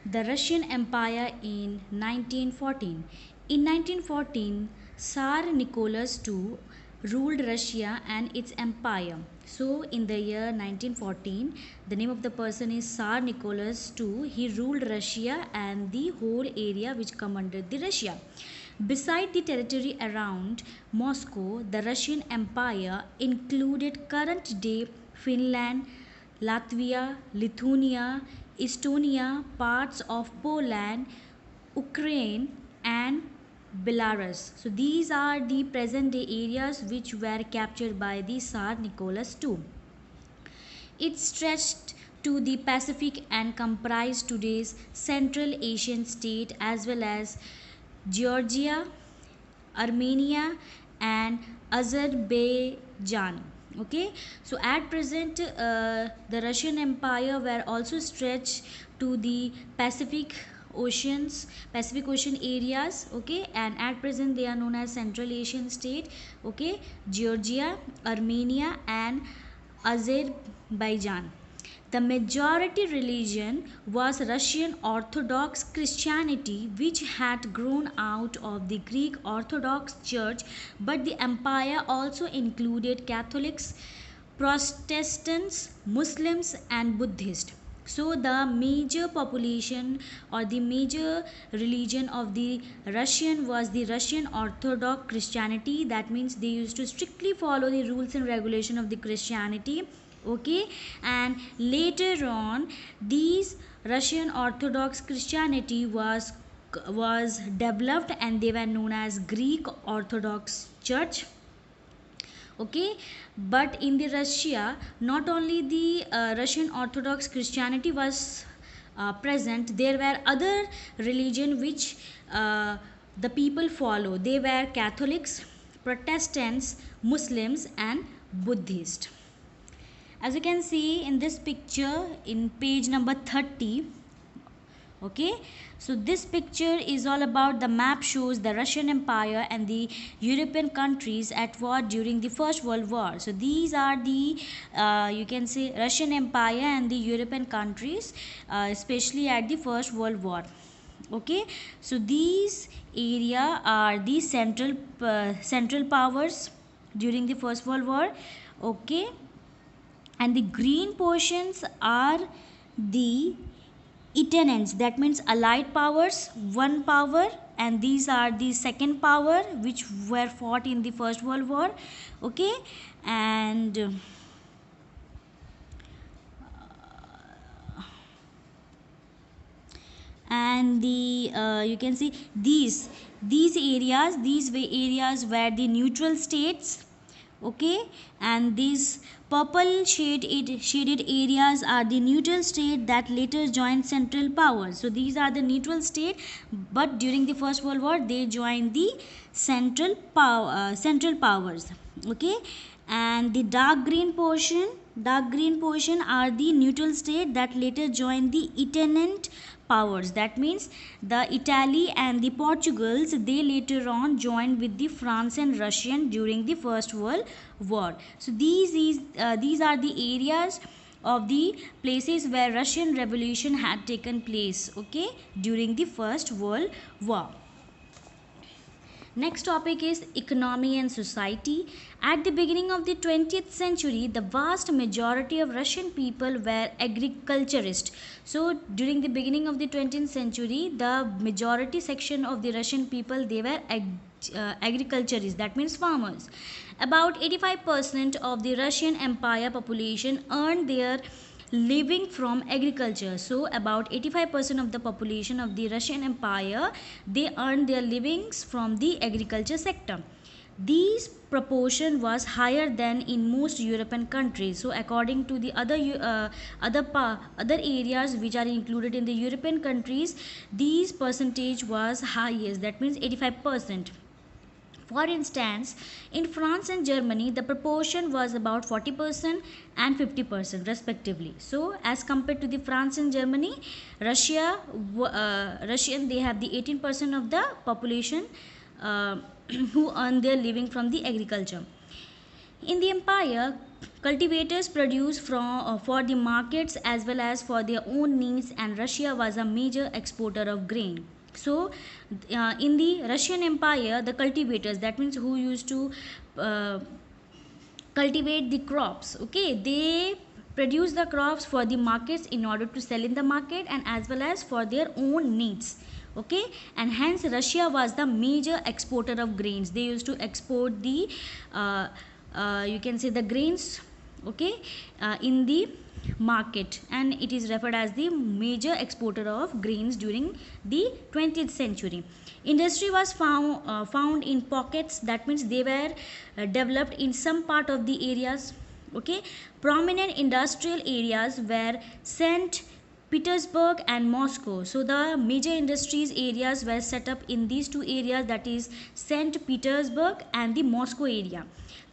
The Russian Empire in 1914. In 1914, Tsar Nicholas II ruled Russia and its empire. So, in the year 1914, the name of the person is Tsar Nicholas II. He ruled Russia and the whole area which come under the Russia. Beside the territory around Moscow, the Russian Empire included current day Finland, Latvia, Lithuania, Estonia, parts of Poland, Ukraine, and Belarus. So these are the present day areas which were captured by the Tsar Nicholas II. It stretched to the Pacific and comprised today's Central Asian state as well as Georgia, Armenia, and Azerbaijan. Okay, so at present, the Russian Empire were also stretched to the Pacific Ocean areas. Okay, and at present they are known as Central Asian state. Okay, Georgia, Armenia, and Azerbaijan. The majority religion was Russian Orthodox Christianity, which had grown out of the Greek Orthodox Church, but the empire also included Catholics, Protestants, Muslims, and Buddhists. So, the major population or the major religion of the Russian was the Russian Orthodox Christianity. That means they used to strictly follow the rules and regulation of the Christianity. Okay, and later on these Russian Orthodox Christianity was developed and they were known as Greek Orthodox Church. Okay, but in the Russia, not only the Russian Orthodox Christianity was present, there were other religion which the people follow. They were Catholics, Protestants, Muslims, and Buddhists. As you can see in this picture in page number 30. Okay, so this picture is all about the map shows the Russian Empire and the European countries at war during the First World War. So these are the you can say Russian Empire and the European countries, especially at the First World War. Okay, so these area are the central powers during the First World War. Okay, and the green portions are the Italians, that means allied powers, one power, and these are the second power which were fought in the First World War. Okay, and the you can see these areas were the neutral states. Okay, and these purple shaded areas are the neutral state that later joined central powers. So these are the neutral state, but during the First World War they joined the central powers. Okay, and the dark green portion are the neutral state that later joined the Italian powers. That means the Italy and the Portugals, they later on joined with the France and Russian during the First World War. So these are the areas of the places where Russian Revolution had taken place. Okay, during the First World War. Next topic is economy and society. At the beginning of the 20th century, the vast majority of Russian people were agriculturists. So during the beginning of the 20th century, the majority section of the Russian people, they were agriculturists, that means farmers. About 85% of the Russian Empire population earned their living from agriculture. So about 85% of the population of the Russian Empire, they earned their livings from the agriculture sector. This proportion was higher than in most European countries. So according to the other areas which are included in the European countries, these percentage was highest, that means 85%. For instance, in France and Germany, the proportion was about 40% and 50% respectively. So, as compared to the France and Germany, Russian, they have the 18% of the population who earn their living from the agriculture. In the empire, cultivators produce for the markets as well as for their own needs, and Russia was a major exporter of grain. So in the Russian Empire, the cultivators, that means who used to uh, cultivate the crops, okay, they produce the crops for the markets in order to sell in the market and as well as for their own needs, okay. And hence Russia was the major exporter of grains. They used to export the you can say the grains, okay, in the market, and it is referred as the major exporter of grains during the 20th century. Industry was found in pockets, that means they were developed in some part of the areas, okay. Prominent industrial areas were St. Petersburg and Moscow. So the major industries areas were set up in these two areas, that is St. Petersburg and the Moscow area.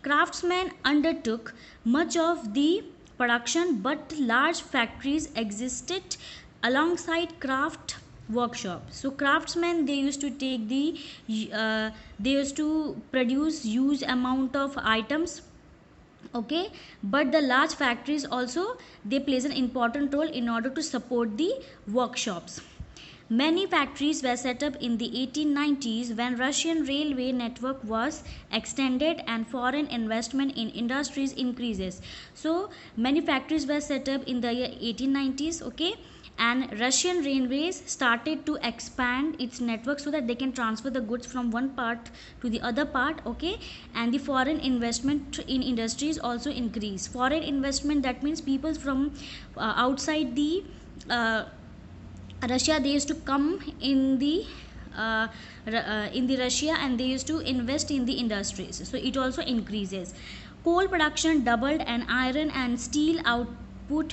Craftsmen undertook much of the production, but large factories existed alongside craft workshops. So craftsmen, they used to take the they used to produce huge amount of items, okay, but the large factories also, they plays an important role in order to support the workshops. Many factories were set up in the 1890s when Russian railway network was extended and foreign investment in industries increases. So many factories were set up in the year 1890s, okay, and Russian railways started to expand its network so that they can transfer the goods from one part to the other part, okay, and the foreign investment in industries also increased. Foreign investment, that means people from outside the uh, Russia, they used to come uh, in the Russia, and they used to invest in the industries. So it also increases. Coal production doubled and iron and steel output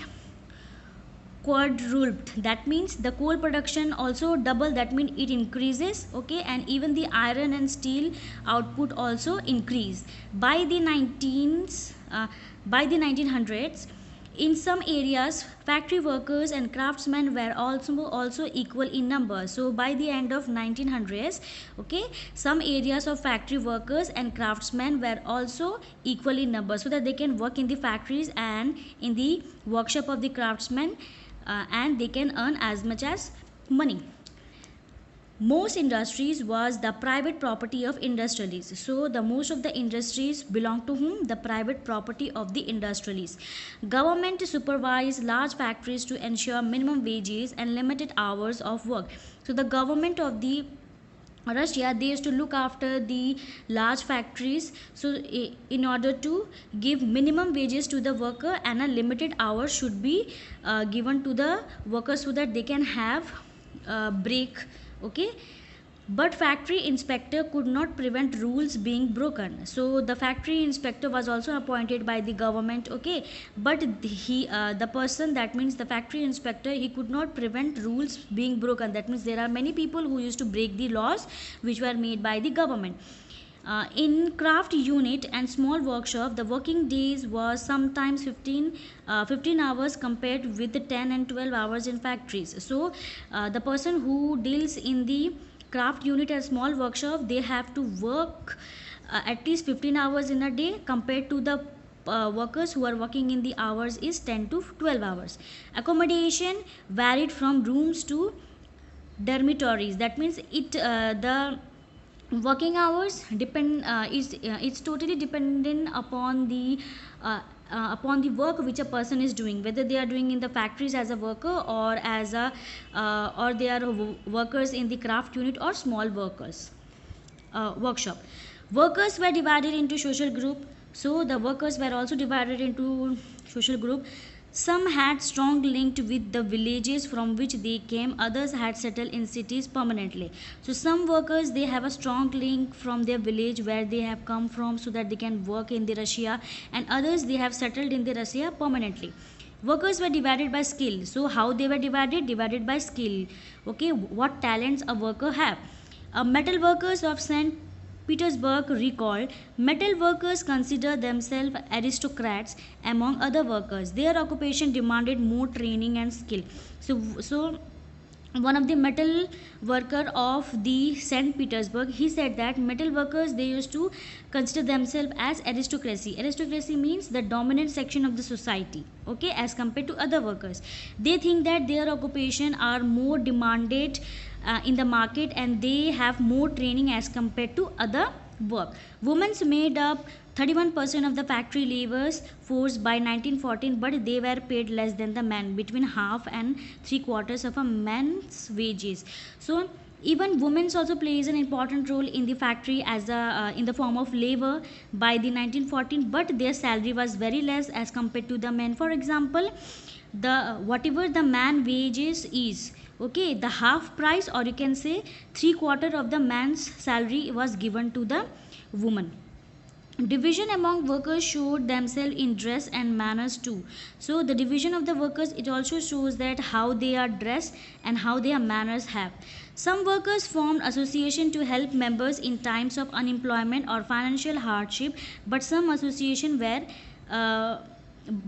quadrupled. That means the coal production also double, that means it increases, okay, and even the iron and steel output also increase. By the 1900s, in some areas factory workers and craftsmen were also equal in number. So by the end of 1900s, okay, some areas of factory workers and craftsmen were also equal in number, so that they can work in the factories and in the workshop of the craftsmen, and they can earn as much as money. Most industries was the private property of industrialists. So the most of the industries belong to whom? The private property of the industrialists. Government supervised large factories to ensure minimum wages and limited hours of work. So the government of the Russia, they used to look after the large factories, so in order to give minimum wages to the worker and a limited hour should be given to the workers so that they can have break, okay. But factory inspector could not prevent rules being broken. So the factory inspector was also appointed by the government, okay, but the person, that means the factory inspector, he could not prevent rules being broken. That means there are many people who used to break the laws which were made by the government. In craft unit and small workshop, the working days was sometimes 15 hours compared with the 10 and 12 hours in factories. So the person who deals in the craft unit and small workshop, they have to work at least 15 hours in a day, compared to the workers who are working in the hours is 10 to 12 hours. Accommodation varied from rooms to dormitories. That means the working hours depend is it's totally dependent upon the work which a person is doing, whether they are doing in the factories as a worker or as a or they are workers in the craft unit or small workers workshop. Workers were divided into social group. So the workers were also divided into social group. Some had strong linked with the villages from which they came, others had settled in cities permanently. So some workers, they have a strong link from their village where they have come from so that they can work in the Russia, and others, they have settled in the Russia permanently. Workers were divided by skill. So how they were divided? Divided by skill. Okay, what talents a worker have. Metal workers of St. Petersburg recalled, metal workers consider themselves aristocrats among other workers. Their occupation demanded more training and skill. So one of the metal worker of the St. Petersburg, he said that metal workers, they used to consider themselves as aristocracy. Aristocracy means the dominant section of the society, okay, as compared to other workers. They think that their occupation are more demanded in the market, and they have more training as compared to other work. Women's made up 31% of the factory laborers force by 1914, but they were paid less than the men, between half and three quarters of a man's wages. So even women also plays an important role in the factory as a in the form of labor by the 1914, but their salary was very less as compared to the men. For example, the whatever the man wages is, okay, the half price, or you can say three quarter of the man's salary was given to the woman. Division among workers showed themselves in dress and manners too. So the division of the workers, it also shows that how they are dressed and how their manners have. Some workers formed association to help members in times of unemployment or financial hardship, but some association were uh,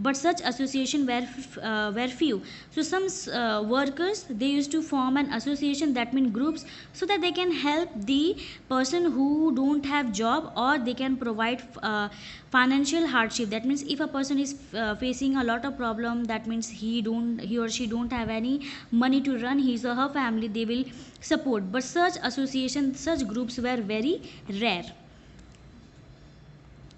but such association were few. So some workers, they used to form an association, that means groups, so that they can help the person who don't have job, or they can provide financial hardship. That means if a person is facing a lot of problem, that means he or she don't have any money to run his or her family, they will support. But such association, such groups were very rare.